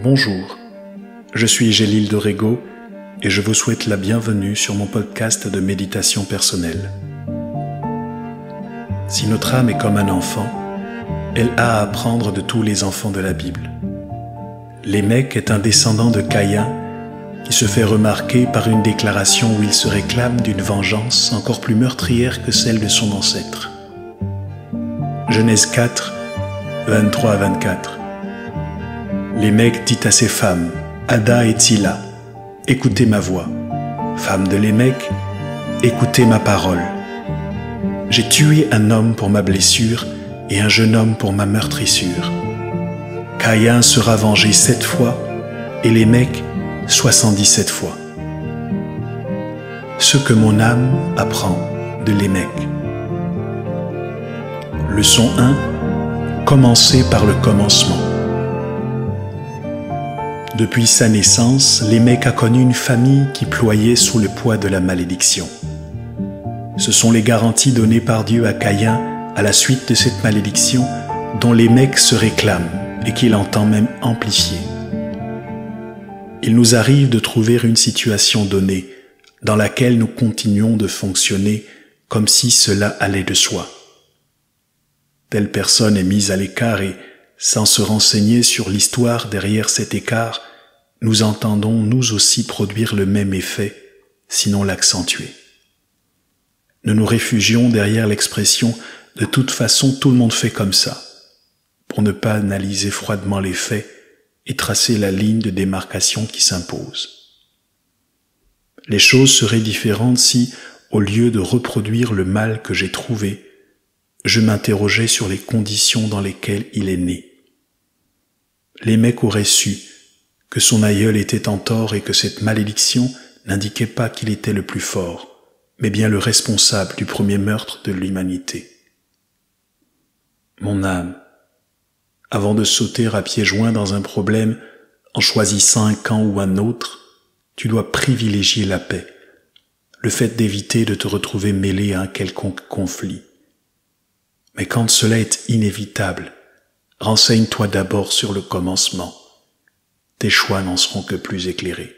Bonjour, je suis Gélil Dorego et je vous souhaite la bienvenue sur mon podcast de méditation personnelle. Si notre âme est comme un enfant, elle a à apprendre de tous les enfants de la Bible. Lémec est un descendant de Caïn qui se fait remarquer par une déclaration où il se réclame d'une vengeance encore plus meurtrière que celle de son ancêtre. Genèse 4, 23 à 24. Lémec dit à ses femmes, Ada et Tsilla, « Écoutez ma voix. Femmes de Lémec, écoutez ma parole. J'ai tué un homme pour ma blessure et un jeune homme pour ma meurtrissure. Caïn sera vengé 7 fois et Lémec 77 fois. Ce que mon âme apprend de Lémec. » Leçon 1. Commencez par le commencement. Depuis sa naissance, Lémec a connu une famille qui ployait sous le poids de la malédiction. Ce sont les garanties données par Dieu à Caïn à la suite de cette malédiction dont Lémec se réclame et qu'il entend même amplifier. Il nous arrive de trouver une situation donnée dans laquelle nous continuons de fonctionner comme si cela allait de soi. Telle personne est mise à l'écart et, sans se renseigner sur l'histoire derrière cet écart, nous entendons nous aussi produire le même effet, sinon l'accentuer. Nous nous réfugions derrière l'expression « de toute façon tout le monde fait comme ça » pour ne pas analyser froidement les faits et tracer la ligne de démarcation qui s'impose. Les choses seraient différentes si, au lieu de reproduire le mal que j'ai trouvé, je m'interrogeais sur les conditions dans lesquelles il est né. Lémec aurait su que son aïeul était en tort et que cette malédiction n'indiquait pas qu'il était le plus fort, mais bien le responsable du premier meurtre de l'humanité. Mon âme, avant de sauter à pieds joints dans un problème en choisissant un camp ou un autre, tu dois privilégier la paix, le fait d'éviter de te retrouver mêlé à un quelconque conflit. Mais quand cela est inévitable, renseigne-toi d'abord sur le commencement. Tes choix n'en seront que plus éclairés.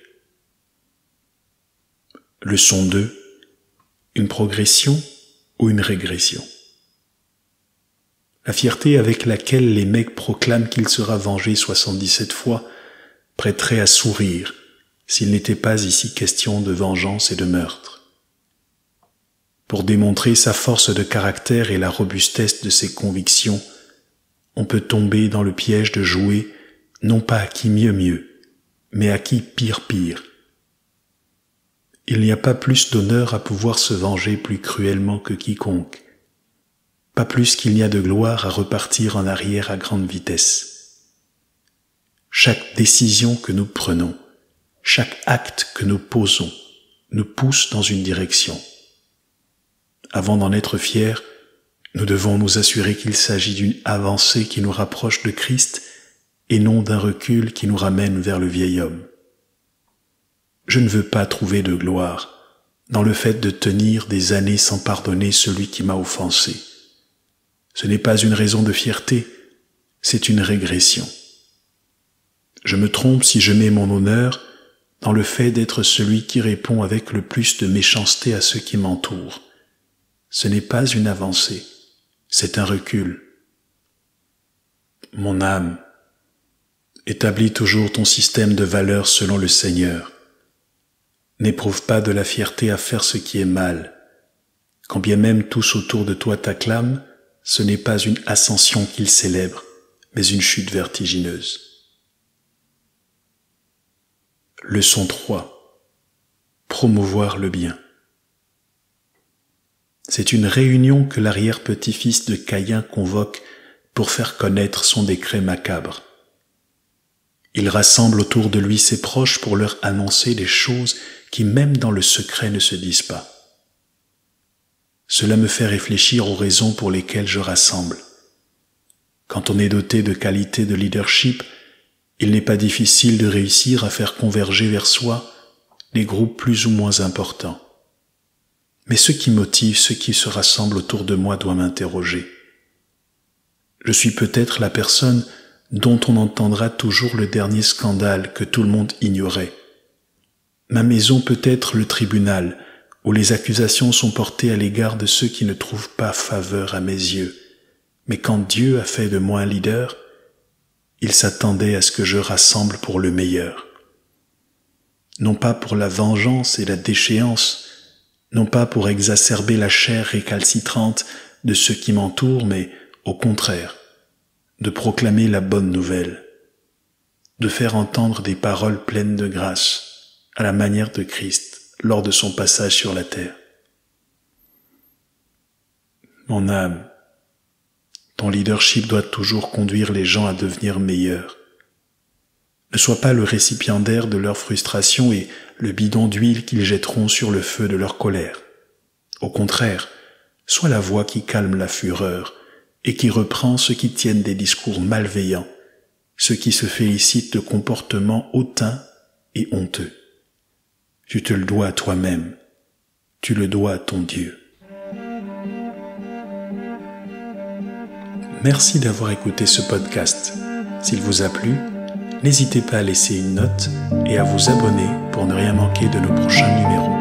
Leçon 2. Une progression ou une régression? La fierté avec laquelle Lémec proclame qu'il sera vengé 77 fois prêterait à sourire s'il n'était pas ici question de vengeance et de meurtre. Pour démontrer sa force de caractère et la robustesse de ses convictions, on peut tomber dans le piège de jouer non pas à qui mieux, mais à qui pire. Il n'y a pas plus d'honneur à pouvoir se venger plus cruellement que quiconque, pas plus qu'il n'y a de gloire à repartir en arrière à grande vitesse. Chaque décision que nous prenons, chaque acte que nous posons, nous pousse dans une direction. Avant d'en être fiers, nous devons nous assurer qu'il s'agit d'une avancée qui nous rapproche de Christ et non d'un recul qui nous ramène vers le vieil homme. Je ne veux pas trouver de gloire dans le fait de tenir des années sans pardonner celui qui m'a offensé. Ce n'est pas une raison de fierté, c'est une régression. Je me trompe si je mets mon honneur dans le fait d'être celui qui répond avec le plus de méchanceté à ceux qui m'entourent. Ce n'est pas une avancée, c'est un recul. Mon âme, établis toujours ton système de valeurs selon le Seigneur. N'éprouve pas de la fierté à faire ce qui est mal. Quand bien même tous autour de toi t'acclament, ce n'est pas une ascension qu'ils célèbrent, mais une chute vertigineuse. Leçon 3. Promouvoir le bien. C'est une réunion que l'arrière-petit-fils de Caïn convoque pour faire connaître son décret macabre. Il rassemble autour de lui ses proches pour leur annoncer des choses qui même dans le secret ne se disent pas. Cela me fait réfléchir aux raisons pour lesquelles je rassemble. Quand on est doté de qualités de leadership, il n'est pas difficile de réussir à faire converger vers soi les groupes plus ou moins importants. Mais ce qui motive ceux qui se rassemblent autour de moi doit m'interroger. Je suis peut-être la personne dont on entendra toujours le dernier scandale que tout le monde ignorait. Ma maison peut être le tribunal où les accusations sont portées à l'égard de ceux qui ne trouvent pas faveur à mes yeux. Mais quand Dieu a fait de moi un leader, il s'attendait à ce que je rassemble pour le meilleur. Non pas pour la vengeance et la déchéance, non pas pour exacerber la chair récalcitrante de ceux qui m'entourent, mais au contraire, de proclamer la bonne nouvelle, de faire entendre des paroles pleines de grâce, à la manière de Christ lors de son passage sur la terre. Mon âme, ton leadership doit toujours conduire les gens à devenir meilleurs. Ne sois pas le récipiendaire de leur frustration et le bidon d'huile qu'ils jetteront sur le feu de leur colère. Au contraire, sois la voix qui calme la fureur et qui reprend ceux qui tiennent des discours malveillants, ceux qui se félicitent de comportements hautains et honteux. Tu te le dois à toi-même, tu le dois à ton Dieu. Merci d'avoir écouté ce podcast. S'il vous a plu, n'hésitez pas à laisser une note et à vous abonner pour ne rien manquer de nos prochains numéros.